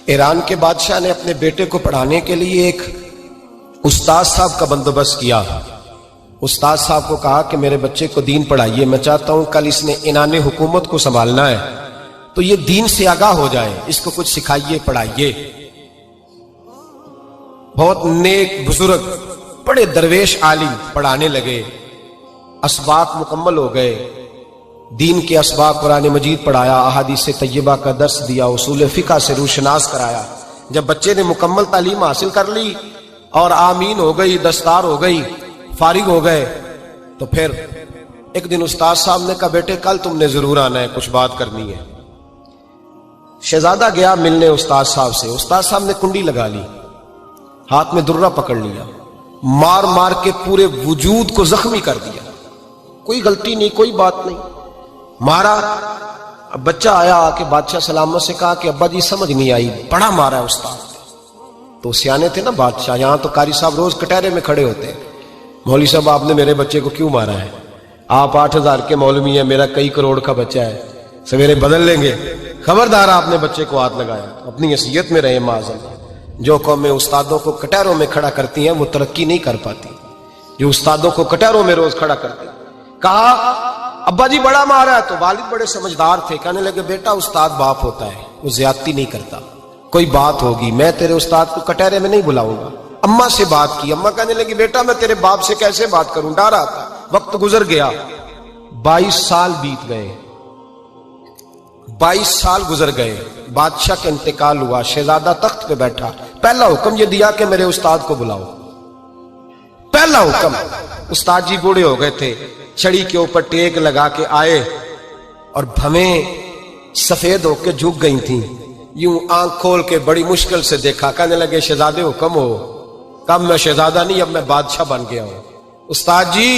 ایران کے بادشاہ نے اپنے بیٹے کو پڑھانے کے لیے ایک استاد صاحب کا بندوبست کیا۔ استاد صاحب کو کہا کہ میرے بچے کو دین پڑھائیے، میں چاہتا ہوں کل اس نے عنان حکومت کو سنبھالنا ہے تو یہ دین سے آگاہ ہو جائے، اس کو کچھ سکھائیے، پڑھائیے۔ بہت نیک بزرگ بڑے درویش عالم پڑھانے لگے، اسباق مکمل ہو گئے، دین کے اسباق قرآن مجید پڑھایا، احادیث طیبہ کا درس دیا، اصول فقہ سے روشناس کرایا۔ جب بچے نے مکمل تعلیم حاصل کر لی اور آمین ہو گئی، دستار ہو گئی، فارغ ہو گئے، تو پھر ایک دن استاد صاحب نے کہا بیٹے کل تم نے ضرور آنا ہے، کچھ بات کرنی ہے۔ شہزادہ گیا ملنے استاد صاحب سے، استاد صاحب نے کنڈی لگا لی، ہاتھ میں درہ پکڑ لیا، مار مار کے پورے وجود کو زخمی کر دیا، کوئی غلطی نہیں، کوئی بات نہیں، مارا۔ اب بچہ آیا آ کے بادشاہ سلامت سے کہا کہ ابا جی سمجھ نہیں آئی، بڑا مارا ہے استاد۔ تو سیانے تھے نا بادشاہ، یہاں تو قاری صاحب روز کٹہرے میں کھڑے ہوتے ہیں، مولوی صاحب آپ نے میرے بچے کو کیوں مارا ہے؟ آپ 8,000 کے مولوی ہیں، میرا کئی کروڑ کا بچہ ہے، سویرے بدل لیں گے، خبردار آپ نے بچے کو ہاتھ لگایا، اپنی حیثیت میں رہے معاذاللہ۔ جو قومیں استادوں کو کٹہروں میں کھڑا کرتی ہیں وہ ترقی نہیں کر پاتی، جو استادوں کو کٹہروں میں روز کھڑا کرتی ہیں۔ کہا ابا جی بڑا مارا ہے، تو والد بڑے سمجھدار تھے، کہنے لگے بیٹا استاد باپ ہوتا ہے، وہ زیادتی نہیں کرتا، کوئی بات ہوگی، میں تیرے استاد کو کٹہرے میں نہیں بلاؤں گا۔ اماں سے بات کی، اماں کہنے لگی بیٹا میں تیرے باپ سے کیسے بات کروں، ڈر آتا۔ وقت گزر گیا، 22 سال بیت گئے، 22 سال گزر گئے، بادشاہ کا انتقال ہوا، شہزادہ تخت پہ بیٹھا، پہلا حکم یہ دیا کہ میرے استاد کو بلاؤ، پہلا حکم۔ استاد جی بوڑھے ہو گئے تھے، چھڑی کے اوپر ٹیک لگا کے آئے اور بھویں سفید ہو کے جھک گئی تھیں، یوں آنکھ کھول کے بڑی مشکل سے دیکھا، کہنے لگے شہزادے حکم ہو۔ کب میں شہزادہ نہیں، اب میں بادشاہ بن گیا ہوں۔ استاد جی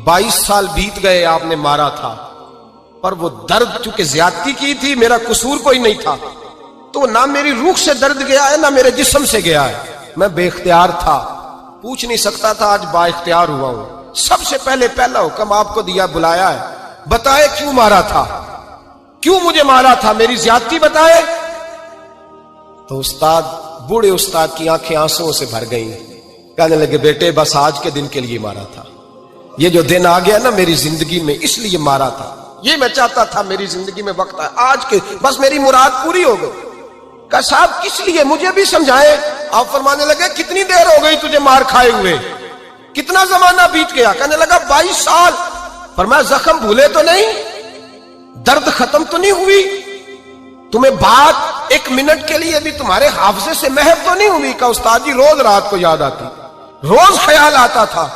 22 سال بیت گئے، آپ نے مارا تھا، پر وہ درد چونکہ زیادتی کی تھی، میرا قصور کوئی نہیں تھا، تو نہ میری روح سے درد گیا ہے نہ میرے جسم سے گیا ہے، میں بے اختیار تھا، پوچھ نہیں سکتا تھا، آج با اختیار ہوا ہوں۔ سب سے پہلے پہلا حکم آپ کو دیا، بلایا ہے، بتائے کیوں مارا تھا، کیوں مجھے مارا تھا، میری زیادتی بتائے۔ تو استاد بوڑھے استاد کی آنکھیں آنسوں سے بھر گئیں، کہنے لگے بیٹے بس آج کے دن کے لیے مارا تھا، یہ جو دن آ گیا نا میری زندگی میں اس لیے مارا تھا، یہ میں چاہتا تھا میری زندگی میں وقت ہے، آج کے بس میری مراد پوری ہو گئی۔ کہا صاحب کس لیے، مجھے بھی سمجھائے۔ آپ فرمانے لگے کتنی دیر ہو گئی تجھے مار کھائے ہوئے، کتنا زمانہ بیت گیا؟ کہنے لگا 22 سال۔ فرمایا زخم بھولے تو نہیں، درد ختم تو نہیں ہوئی، تمہیں بات 1 منٹ کے لیے بھی تمہارے حافظے سے محو تو نہیں ہوئی؟ کہ استاد جی روز رات کو یاد آتی، روز خیال آتا تھا۔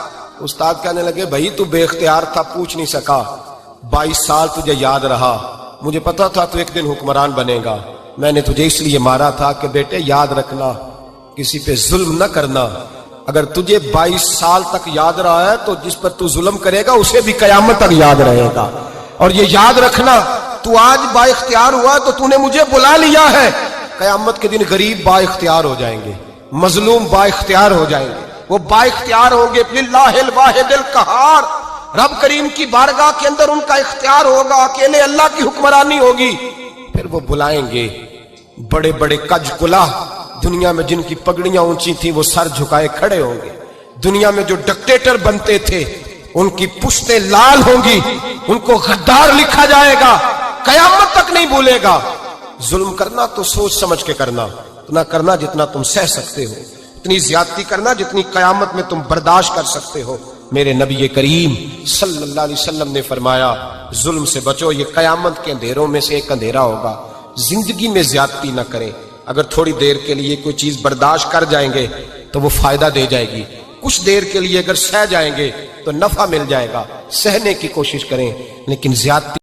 استاد کہنے لگے بھائی تو بے اختیار تھا، پوچھ نہیں سکا، 22 سال تجھے یاد رہا، مجھے پتا تھا تو ایک دن حکمران بنے گا، میں نے تجھے اس لیے مارا تھا کہ بیٹے یاد رکھنا، کسی پہ ظلم نہ کرنا، اگر تجھے 22 سال تک یاد رہا ہے تو جس پر تو ظلم کرے گا اسے بھی قیامت تک یاد رہے گا، اور یہ یاد رکھنا تو آج با اختیار ہوا تو تو نے مجھے بلا لیا ہے، قیامت کے دن غریب با اختیار ہو جائیں گے، مظلوم با اختیار ہو جائیں گے، وہ با اختیار ہوں گے للہ الواحد القہار، رب کریم کی بارگاہ کے اندر ان کا اختیار ہوگا، اکیلے اللہ کی حکمرانی ہوگی، پھر وہ بلائیں گے بڑے بڑے کج کلاہ، دنیا میں جن کی پگڑیاں اونچی تھیں وہ سر جھکائے کھڑے ہوں گے، دنیا میں جو ڈکٹیٹر بنتے تھے ان کی پشتیں لال ہوں گی، ان کو غدار لکھا جائے گا، قیامت تک نہیں بھولے گا۔ ظلم کرنا تو سوچ سمجھ کے کرنا، اتنا کرنا جتنا تم سہ سکتے ہو، اتنی زیادتی کرنا جتنی قیامت میں تم برداشت کر سکتے ہو۔ میرے نبی کریم صلی اللہ علیہ وسلم نے فرمایا ظلم سے بچو، یہ قیامت کے اندھیروں میں سے ایک اندھیرا ہوگا، زندگی میں زیادتی نہ کریں، اگر تھوڑی دیر کے لیے کوئی چیز برداشت کر جائیں گے تو وہ فائدہ دے جائے گی، کچھ دیر کے لیے اگر سہ جائیں گے تو نفع مل جائے گا، سہنے کی کوشش کریں، لیکن زیادتی